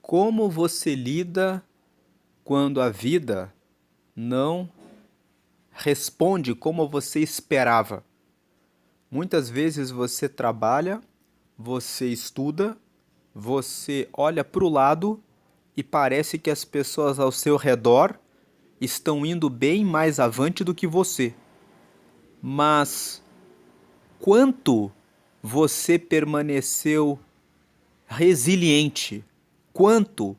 Como você lida quando a vida não responde como você esperava? Muitas vezes você trabalha, você estuda, você olha para o lado e parece que as pessoas ao seu redor estão indo bem mais avante do que você. Mas quanto você permaneceu resiliente? Quanto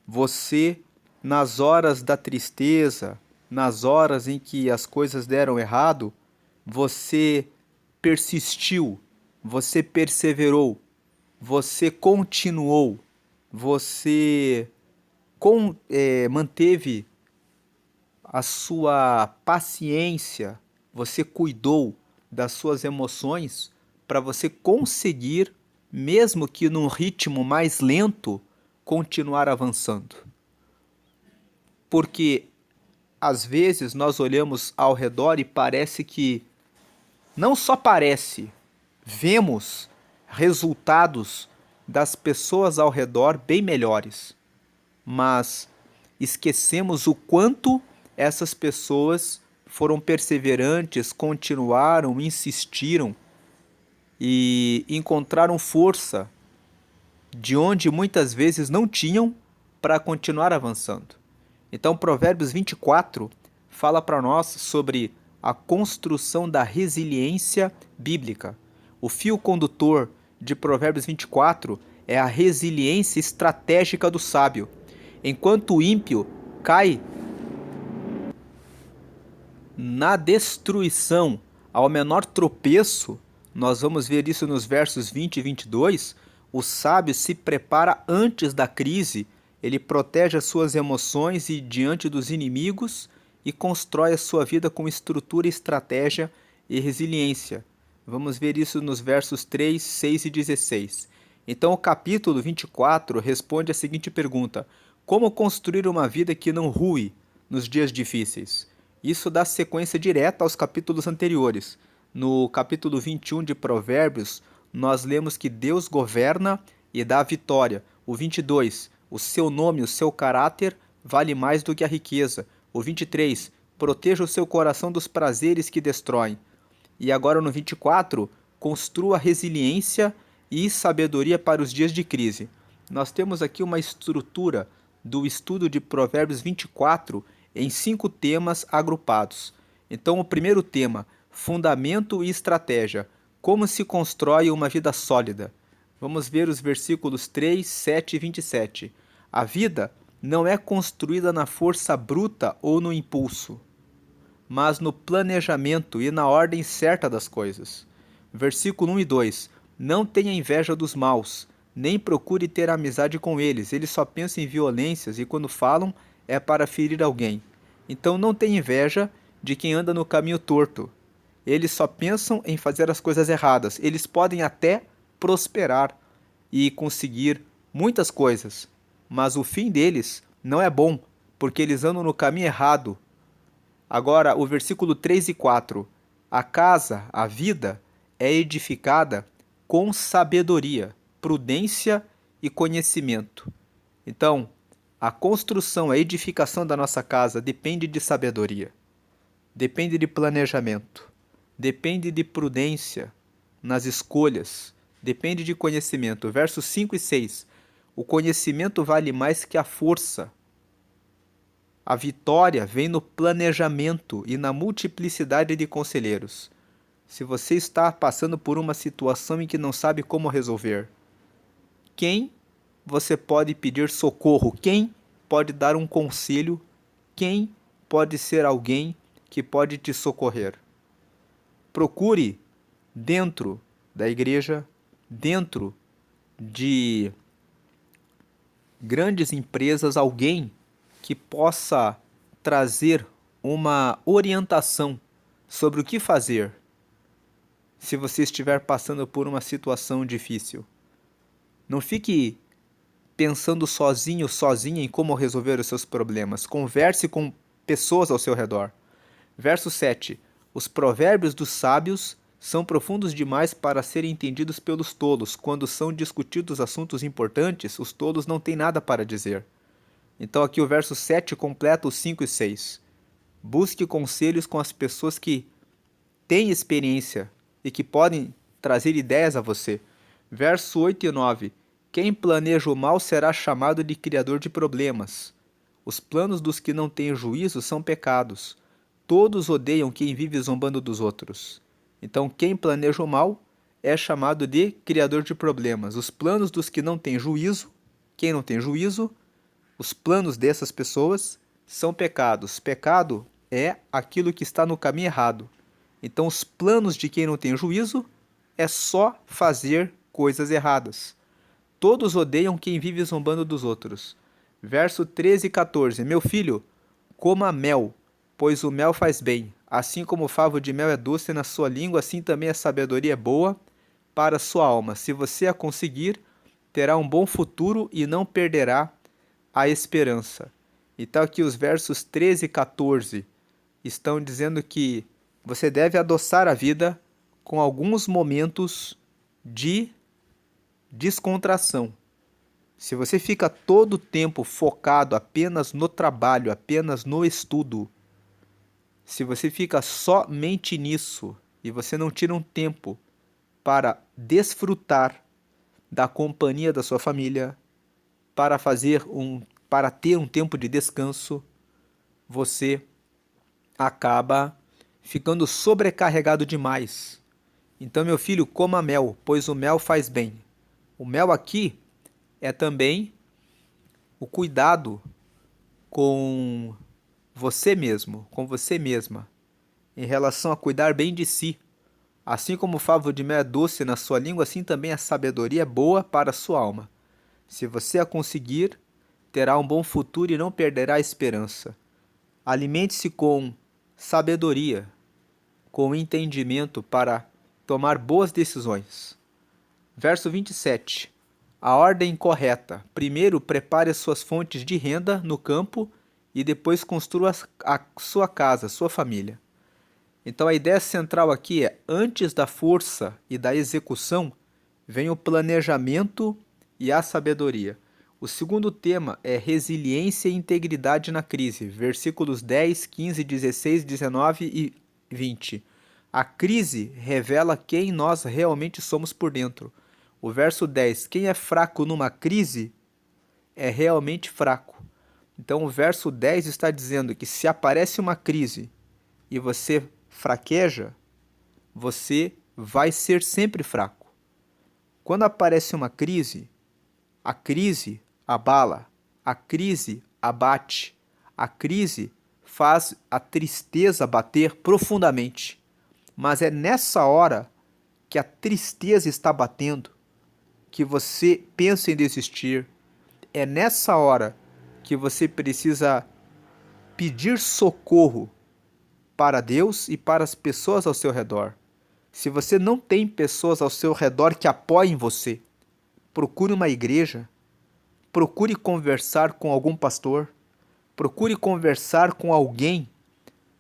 você, nas horas da tristeza, nas horas em que as coisas deram errado, você persistiu, você perseverou, você continuou, você manteve a sua paciência, você cuidou das suas emoções para você conseguir, mesmo que num ritmo mais lento, continuar avançando. Porque às vezes nós olhamos ao redor e parece que, não só parece, vemos resultados das pessoas ao redor bem melhores, mas esquecemos o quanto essas pessoas foram perseverantes, continuaram, insistiram e encontraram força de onde muitas vezes não tinham para continuar avançando. Então, Provérbios 24 fala para nós sobre a construção da resiliência bíblica. O fio condutor de Provérbios 24 é a resiliência estratégica do sábio. Enquanto o ímpio cai na destruição ao menor tropeço, nós vamos ver isso nos versos 20 e 22, o sábio se prepara antes da crise, ele protege as suas emoções e diante dos inimigos e constrói a sua vida com estrutura, estratégia e resiliência. Vamos ver isso nos versos 3, 6 e 16. Então o capítulo 24 responde a seguinte pergunta: como construir uma vida que não rue nos dias difíceis? Isso dá sequência direta aos capítulos anteriores. No capítulo 21 de Provérbios, nós lemos que Deus governa e dá a vitória. O 22, o seu nome, o seu caráter vale mais do que a riqueza. O 23, proteja o seu coração dos prazeres que destroem. E agora no 24, construa resiliência e sabedoria para os dias de crise. Nós temos aqui uma estrutura do estudo de Provérbios 24 em 5 temas agrupados. Então, o primeiro tema, fundamento e estratégia. Como se constrói uma vida sólida? Vamos ver os versículos 3, 7 e 27. A vida não é construída na força bruta ou no impulso, mas no planejamento e na ordem certa das coisas. Versículo 1 e 2. Não tenha inveja dos maus, nem procure ter amizade com eles. Eles só pensam em violências e quando falam é para ferir alguém. Então não tenha inveja de quem anda no caminho torto. Eles só pensam em fazer as coisas erradas. Eles podem até prosperar e conseguir muitas coisas, mas o fim deles não é bom, porque eles andam no caminho errado. Agora, o versículo 3 e 4. A casa, a vida, é edificada com sabedoria, prudência e conhecimento. Então, a construção, a edificação da nossa casa depende de sabedoria, depende de planejamento, depende de prudência nas escolhas, depende de conhecimento. Versos 5 e 6. O conhecimento vale mais que a força. A vitória vem no planejamento e na multiplicidade de conselheiros. Se você está passando por uma situação em que não sabe como resolver, quem você pode pedir socorro? Quem pode dar um conselho? Quem pode ser alguém que pode te socorrer? Procure dentro da igreja, dentro de grandes empresas, alguém que possa trazer uma orientação sobre o que fazer se você estiver passando por uma situação difícil. Não fique pensando sozinho, sozinha em como resolver os seus problemas. Converse com pessoas ao seu redor. Verso 7. Os provérbios dos sábios são profundos demais para serem entendidos pelos tolos. Quando são discutidos assuntos importantes, os tolos não têm nada para dizer. Então aqui o verso 7 completa os 5 e 6. Busque conselhos com as pessoas que têm experiência e que podem trazer ideias a você. Verso 8 e 9. Quem planeja o mal será chamado de criador de problemas. Os planos dos que não têm juízo são pecados. Todos odeiam quem vive zombando dos outros. Então, quem planeja o mal é chamado de criador de problemas. Os planos dos que não têm juízo, quem não tem juízo, os planos dessas pessoas são pecados. Pecado é aquilo que está no caminho errado. Então, os planos de quem não tem juízo é só fazer coisas erradas. Todos odeiam quem vive zombando dos outros. Verso 13 e 14. Meu filho, coma mel, pois o mel faz bem. Assim como o favo de mel é doce na sua língua, assim também a sabedoria é boa para a sua alma. Se você a conseguir, terá um bom futuro e não perderá a esperança. Então aqui os versos 13 e 14 estão dizendo que você deve adoçar a vida com alguns momentos de descontração. Se você fica todo o tempo focado apenas no trabalho, apenas no estudo, se você fica somente nisso e você não tira um tempo para desfrutar da companhia da sua família, para ter um tempo de descanso, você acaba ficando sobrecarregado demais. Então, meu filho, coma mel, pois o mel faz bem. O mel aqui é também o cuidado com você mesmo, com você mesma, em relação a cuidar bem de si. Assim como o favo de mel é doce na sua língua, assim também a sabedoria é boa para a sua alma. Se você a conseguir, terá um bom futuro e não perderá a esperança. Alimente-se com sabedoria, com entendimento para tomar boas decisões. Verso 27. A ordem correta. Primeiro, prepare as suas fontes de renda no campo e depois construa a sua casa, sua família. Então a ideia central aqui é, antes da força e da execução, vem o planejamento e a sabedoria. O segundo tema é resiliência e integridade na crise, versículos 10, 15, 16, 19 e 20. A crise revela quem nós realmente somos por dentro. O verso 10, quem é fraco numa crise é realmente fraco. Então o verso 10 está dizendo que se aparece uma crise e você fraqueja, você vai ser sempre fraco. Quando aparece uma crise, a crise abala, a crise abate, a crise faz a tristeza bater profundamente. Mas é nessa hora que a tristeza está batendo que você pensa em desistir. É nessa hora que você precisa pedir socorro para Deus e para as pessoas ao seu redor. Se você não tem pessoas ao seu redor que apoiem você, procure uma igreja, procure conversar com algum pastor, procure conversar com alguém,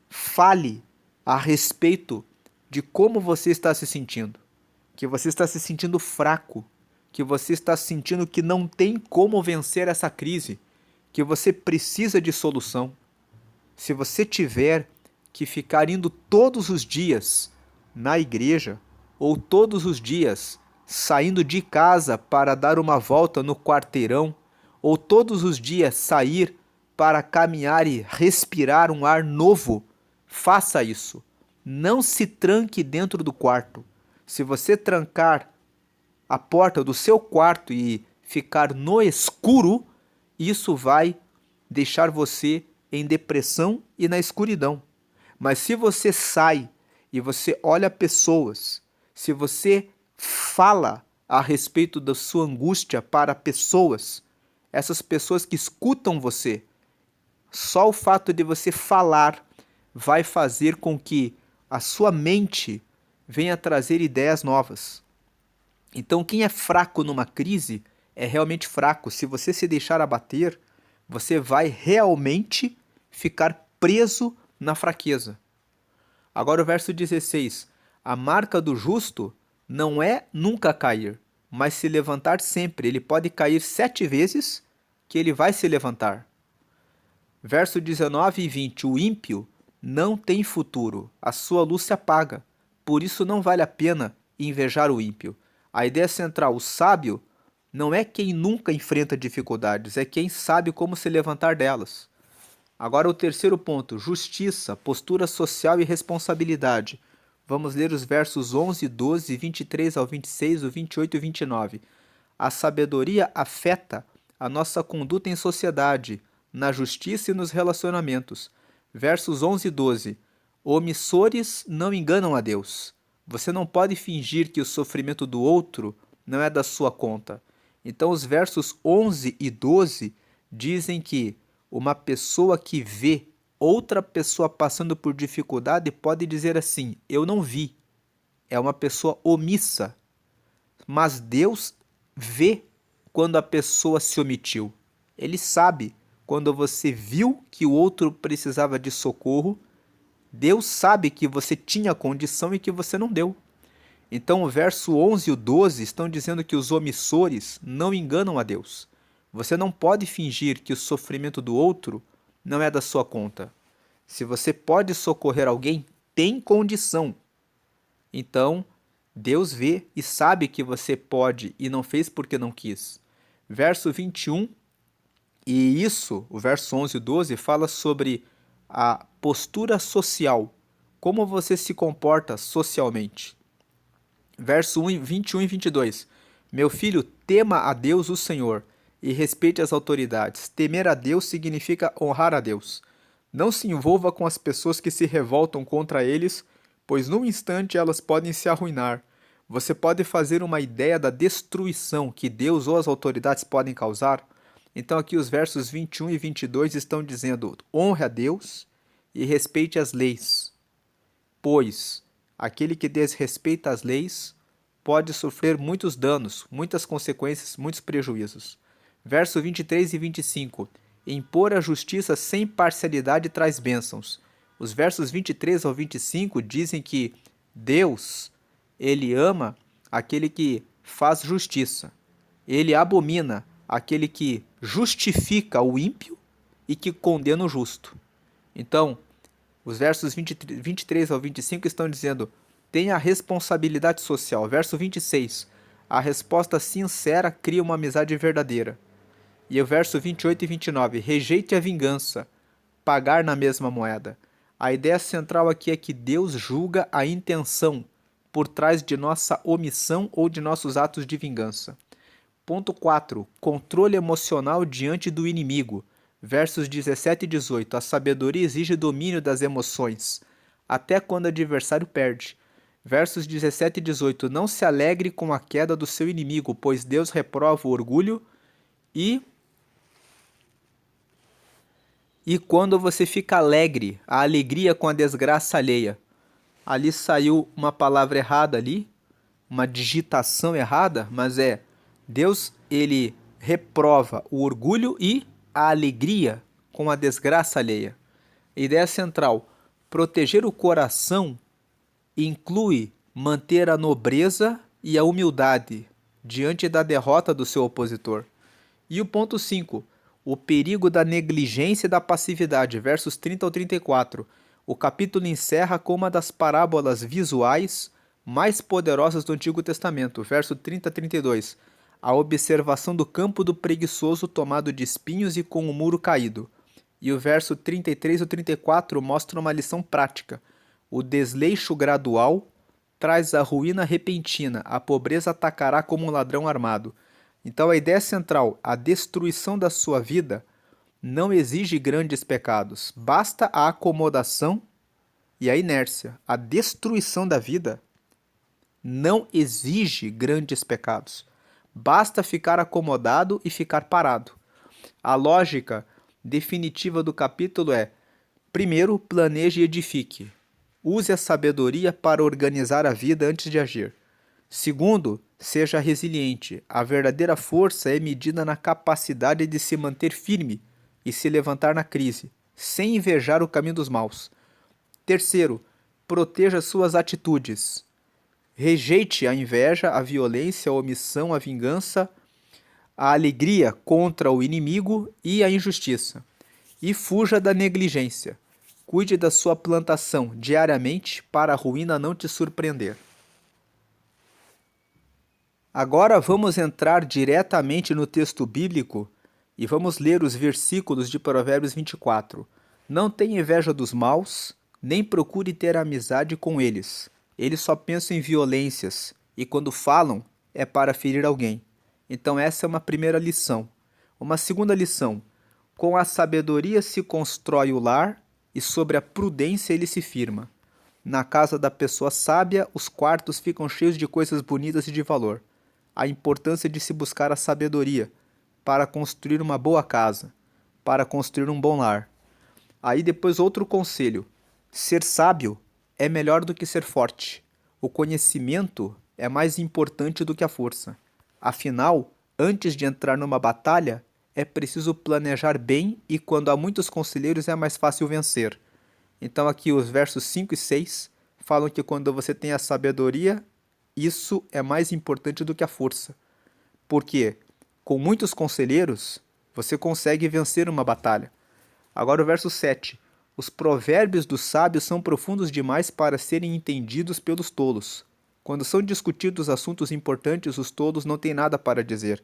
fale a respeito de como você está se sentindo, que você está se sentindo fraco, que você está sentindo que não tem como vencer essa crise, que você precisa de solução. Se você tiver que ficar indo todos os dias na igreja, ou todos os dias saindo de casa para dar uma volta no quarteirão, ou todos os dias sair para caminhar e respirar um ar novo, faça isso. Não se tranque dentro do quarto. Se você trancar a porta do seu quarto e ficar no escuro, isso vai deixar você em depressão e na escuridão. Mas se você sai e você olha pessoas, se você fala a respeito da sua angústia para pessoas, essas pessoas que escutam você, só o fato de você falar vai fazer com que a sua mente venha trazer ideias novas. Então, quem é fraco numa crise é realmente fraco. Se você se deixar abater, você vai realmente ficar preso na fraqueza. Agora o verso 16. A marca do justo não é nunca cair, mas se levantar sempre. Ele pode cair 7 vezes, que ele vai se levantar. Verso 19 e 20. O ímpio não tem futuro, a sua luz se apaga. Por isso não vale a pena invejar o ímpio. A ideia central, o sábio, não é quem nunca enfrenta dificuldades, é quem sabe como se levantar delas. Agora o terceiro ponto, justiça, postura social e responsabilidade. Vamos ler os versos 11, 12, 23 ao 26, o 28 e 29. A sabedoria afeta a nossa conduta em sociedade, na justiça e nos relacionamentos. Versos 11 e 12. Omissores não enganam a Deus. Você não pode fingir que o sofrimento do outro não é da sua conta. Então os versos 11 e 12 dizem que uma pessoa que vê outra pessoa passando por dificuldade pode dizer assim: eu não vi. É uma pessoa omissa. Mas Deus vê quando a pessoa se omitiu. Ele sabe quando você viu que o outro precisava de socorro. Deus sabe que você tinha condição e que você não deu. Então o verso 11 e o 12 estão dizendo que os omissores não enganam a Deus. Você não pode fingir que o sofrimento do outro não é da sua conta. Se você pode socorrer alguém, tem condição. Então, Deus vê e sabe que você pode e não fez porque não quis. Verso 21, e isso, o verso 11 e 12, fala sobre a postura social. Como você se comporta socialmente. Verso 21 e 22. Meu filho, tema a Deus o Senhor e respeite as autoridades. Temer a Deus significa honrar a Deus. Não se envolva com as pessoas que se revoltam contra eles, pois num instante elas podem se arruinar. Você pode fazer uma ideia da destruição que Deus ou as autoridades podem causar? Então aqui os versos 21 e 22 estão dizendo: honre a Deus e respeite as leis, pois aquele que desrespeita as leis pode sofrer muitos danos, muitas consequências, muitos prejuízos. Verso 23 e 25. Impor a justiça sem parcialidade traz bênçãos. Os versos 23 ao 25 dizem que Deus, ele ama aquele que faz justiça. Ele abomina aquele que justifica o ímpio e que condena o justo. Então, os versos 23 ao 25 estão dizendo: tenha responsabilidade social. Verso 26. A resposta sincera cria uma amizade verdadeira. E o verso 28 e 29. Rejeite a vingança. Pagar na mesma moeda. A ideia central aqui é que Deus julga a intenção por trás de nossa omissão ou de nossos atos de vingança. Ponto 4. Controle emocional diante do inimigo. Versos 17 e 18. A sabedoria exige domínio das emoções, até quando o adversário perde. Versos 17 e 18. Não se alegre com a queda do seu inimigo, pois Deus reprova o orgulho e quando você fica alegre, a alegria com a desgraça alheia. Ali saiu uma palavra errada ali, uma digitação errada, mas é Deus, ele reprova o orgulho e a alegria com a desgraça alheia. Ideia central: proteger o coração inclui manter a nobreza e a humildade diante da derrota do seu opositor. E o ponto 5, o perigo da negligência e da passividade, versos 30 ao 34. O capítulo encerra com uma das parábolas visuais mais poderosas do Antigo Testamento, verso 30 a 32. A observação do campo do preguiçoso tomado de espinhos e com o muro caído. E o verso 33 ao 34 mostra uma lição prática. O desleixo gradual traz a ruína repentina, a pobreza atacará como um ladrão armado. Então a ideia central, a destruição da sua vida, não exige grandes pecados, basta a acomodação e a inércia. A destruição da vida não exige grandes pecados, basta ficar acomodado e ficar parado. A lógica definitiva do capítulo é: primeiro, planeje e edifique. Use a sabedoria para organizar a vida antes de agir. Segundo, seja resiliente. A verdadeira força é medida na capacidade de se manter firme e se levantar na crise, sem invejar o caminho dos maus. Terceiro, proteja suas atitudes. Rejeite a inveja, a violência, a omissão, a vingança, a alegria contra o inimigo e a injustiça. E fuja da negligência. Cuide da sua plantação diariamente para a ruína não te surpreender. Agora vamos entrar diretamente no texto bíblico e vamos ler os versículos de Provérbios 24. Não tenha inveja dos maus, nem procure ter amizade com eles. Eles só pensam em violências e quando falam é para ferir alguém. Então essa é uma primeira lição. Uma segunda lição: com a sabedoria se constrói o lar e sobre a prudência ele se firma. Na casa da pessoa sábia, os quartos ficam cheios de coisas bonitas e de valor. A importância de se buscar a sabedoria para construir uma boa casa, para construir um bom lar. Aí depois outro conselho: ser sábio é melhor do que ser forte. O conhecimento é mais importante do que a força. Afinal, antes de entrar numa batalha, é preciso planejar bem e quando há muitos conselheiros é mais fácil vencer. Então aqui os versos 5 e 6 falam que quando você tem a sabedoria, isso é mais importante do que a força. Porque com muitos conselheiros, você consegue vencer uma batalha. Agora o verso 7. Os provérbios dos sábios são profundos demais para serem entendidos pelos tolos. Quando são discutidos assuntos importantes, os tolos não têm nada para dizer.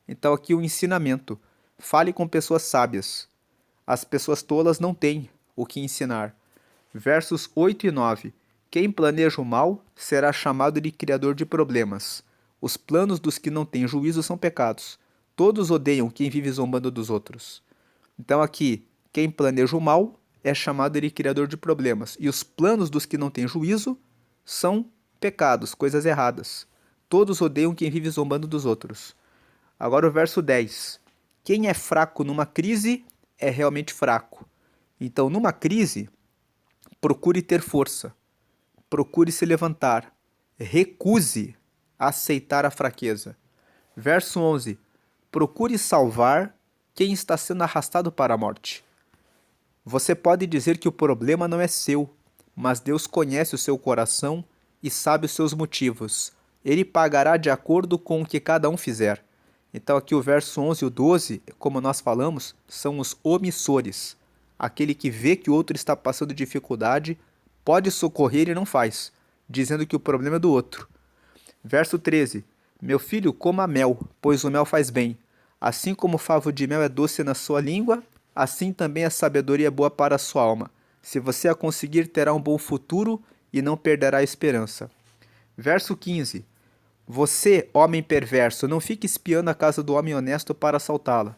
Então aqui o ensinamento: fale com pessoas sábias. As pessoas tolas não têm o que ensinar. Versos 8 e 9. Quem planeja o mal será chamado de criador de problemas. Os planos dos que não têm juízo são pecados. Todos odeiam quem vive zombando dos outros. Então aqui, quem planeja o mal é chamado de criador de problemas. E os planos dos que não têm juízo são pecados, coisas erradas. Todos odeiam quem vive zombando dos outros. Agora o verso 10. Quem é fraco numa crise é realmente fraco. Então, numa crise, procure ter força. Procure se levantar. Recuse aceitar a fraqueza. Verso 11. Procure salvar quem está sendo arrastado para a morte. Você pode dizer que o problema não é seu, mas Deus conhece o seu coração e sabe os seus motivos. Ele pagará de acordo com o que cada um fizer. Então aqui o verso 11 e o 12, como nós falamos, são os omissores. Aquele que vê que o outro está passando dificuldade, pode socorrer e não faz, dizendo que o problema é do outro. Verso 13. Meu filho, coma mel, pois o mel faz bem. Assim como o favo de mel é doce na sua língua, assim também a sabedoria é boa para a sua alma. Se você a conseguir, terá um bom futuro e não perderá a esperança. Verso 15. Você, homem perverso, não fique espiando a casa do homem honesto para assaltá-la.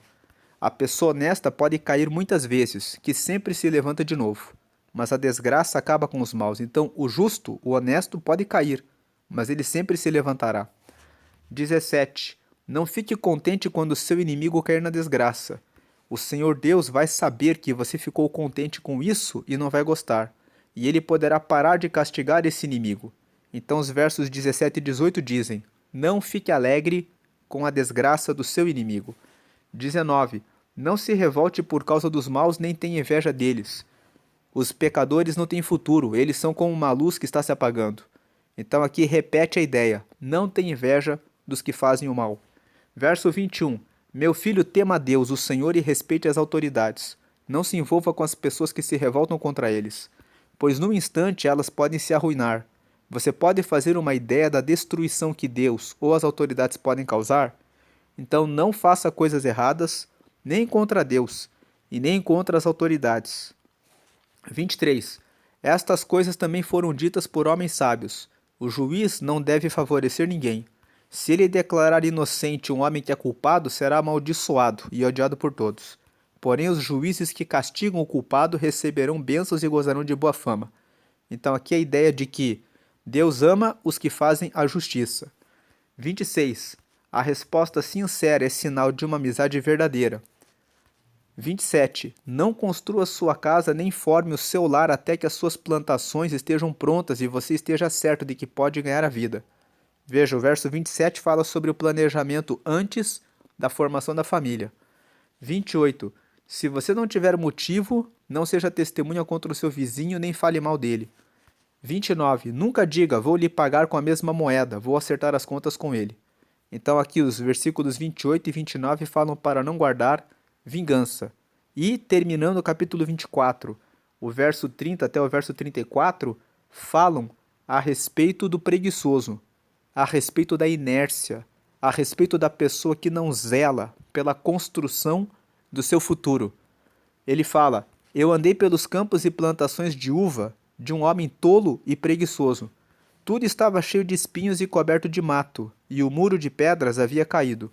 A pessoa honesta pode cair muitas vezes, que sempre se levanta de novo. Mas a desgraça acaba com os maus. Então, o justo, o honesto, pode cair, mas ele sempre se levantará. 17. Não fique contente quando seu inimigo cair na desgraça. O Senhor Deus vai saber que você ficou contente com isso e não vai gostar. E ele poderá parar de castigar esse inimigo. Então os versos 17 e 18 dizem: não fique alegre com a desgraça do seu inimigo. 19. Não se revolte por causa dos maus, nem tenha inveja deles. Os pecadores não têm futuro, eles são como uma luz que está se apagando. Então aqui repete a ideia: não tenha inveja dos que fazem o mal. Verso 21. Meu filho, tema a Deus, o Senhor, e respeite as autoridades. Não se envolva com as pessoas que se revoltam contra eles, pois num instante elas podem se arruinar. Você pode fazer uma ideia da destruição que Deus ou as autoridades podem causar? Então não faça coisas erradas, nem contra Deus, e nem contra as autoridades. 23. Estas coisas também foram ditas por homens sábios. O juiz não deve favorecer ninguém. Se ele declarar inocente um homem que é culpado, será amaldiçoado e odiado por todos. Porém, os juízes que castigam o culpado receberão bênçãos e gozarão de boa fama. Então aqui a ideia de que Deus ama os que fazem a justiça. 26. A resposta sincera é sinal de uma amizade verdadeira. 27. Não construa sua casa nem forme o seu lar até que as suas plantações estejam prontas e você esteja certo de que pode ganhar a vida. Veja, o verso 27 fala sobre o planejamento antes da formação da família. 28. Se você não tiver motivo, não seja testemunha contra o seu vizinho nem fale mal dele. 29. Nunca diga, vou lhe pagar com a mesma moeda, vou acertar as contas com ele. Então aqui os versículos 28 e 29 falam para não guardar vingança. E terminando o capítulo 24, o verso 30 até o verso 34 falam a respeito do preguiçoso, a respeito da inércia, a respeito da pessoa que não zela pela construção do seu futuro. Ele fala: Eu andei pelos campos e plantações de uva de um homem tolo e preguiçoso. Tudo estava cheio de espinhos e coberto de mato, e o muro de pedras havia caído.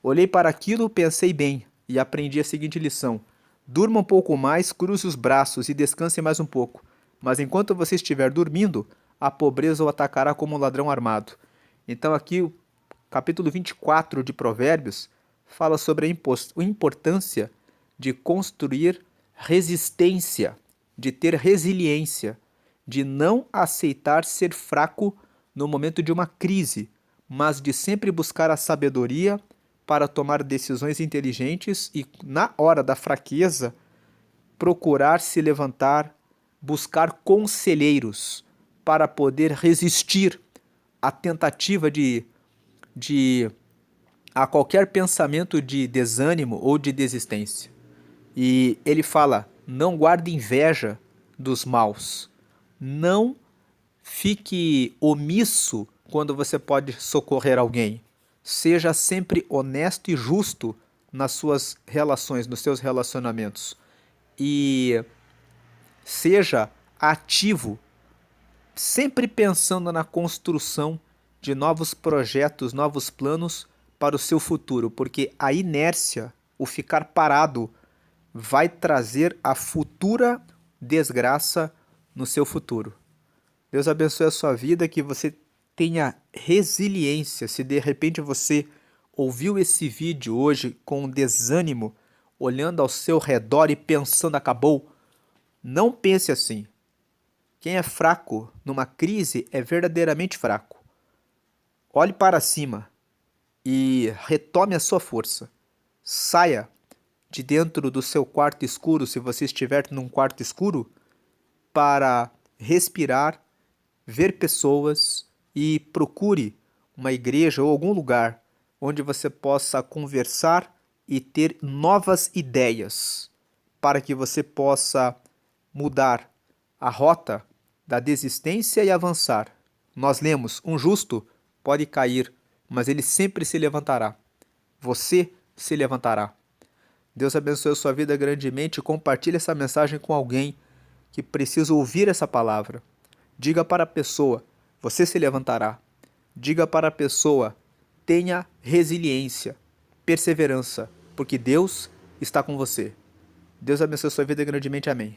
Olhei para aquilo, pensei bem, e aprendi a seguinte lição: durma um pouco mais, cruze os braços e descanse mais um pouco. Mas enquanto você estiver dormindo, a pobreza o atacará como um ladrão armado. Então aqui o capítulo 24 de Provérbios fala sobre a importância de construir resistência, de ter resiliência, de não aceitar ser fraco no momento de uma crise, mas de sempre buscar a sabedoria para tomar decisões inteligentes e, na hora da fraqueza, procurar se levantar, buscar conselheiros para poder resistir à tentativa de a qualquer pensamento de desânimo ou de desistência. E ele fala: não guarde inveja dos maus. Não fique omisso quando você pode socorrer alguém. Seja sempre honesto e justo nas suas relações, nos seus relacionamentos. E seja ativo, sempre pensando na construção de novos projetos, novos planos para o seu futuro, porque a inércia, o ficar parado, vai trazer a futura desgraça no seu futuro. Deus abençoe a sua vida, que você tenha resiliência. Se de repente você ouviu esse vídeo hoje com desânimo, olhando ao seu redor e pensando acabou, não pense assim. Quem é fraco numa crise é verdadeiramente fraco. Olhe para cima e retome a sua força. Saia de dentro do seu quarto escuro, se você estiver num quarto escuro, para respirar, ver pessoas e procure uma igreja ou algum lugar onde você possa conversar e ter novas ideias para que você possa mudar a rota da desistência e avançar. Nós lemos: um justo pode cair, mas ele sempre se levantará. Você se levantará. Deus abençoe a sua vida grandemente e compartilhe essa mensagem com alguém que precisa ouvir essa palavra. Diga para a pessoa: você se levantará. Diga para a pessoa: tenha resiliência, perseverança, porque Deus está com você. Deus abençoe a sua vida grandemente. Amém.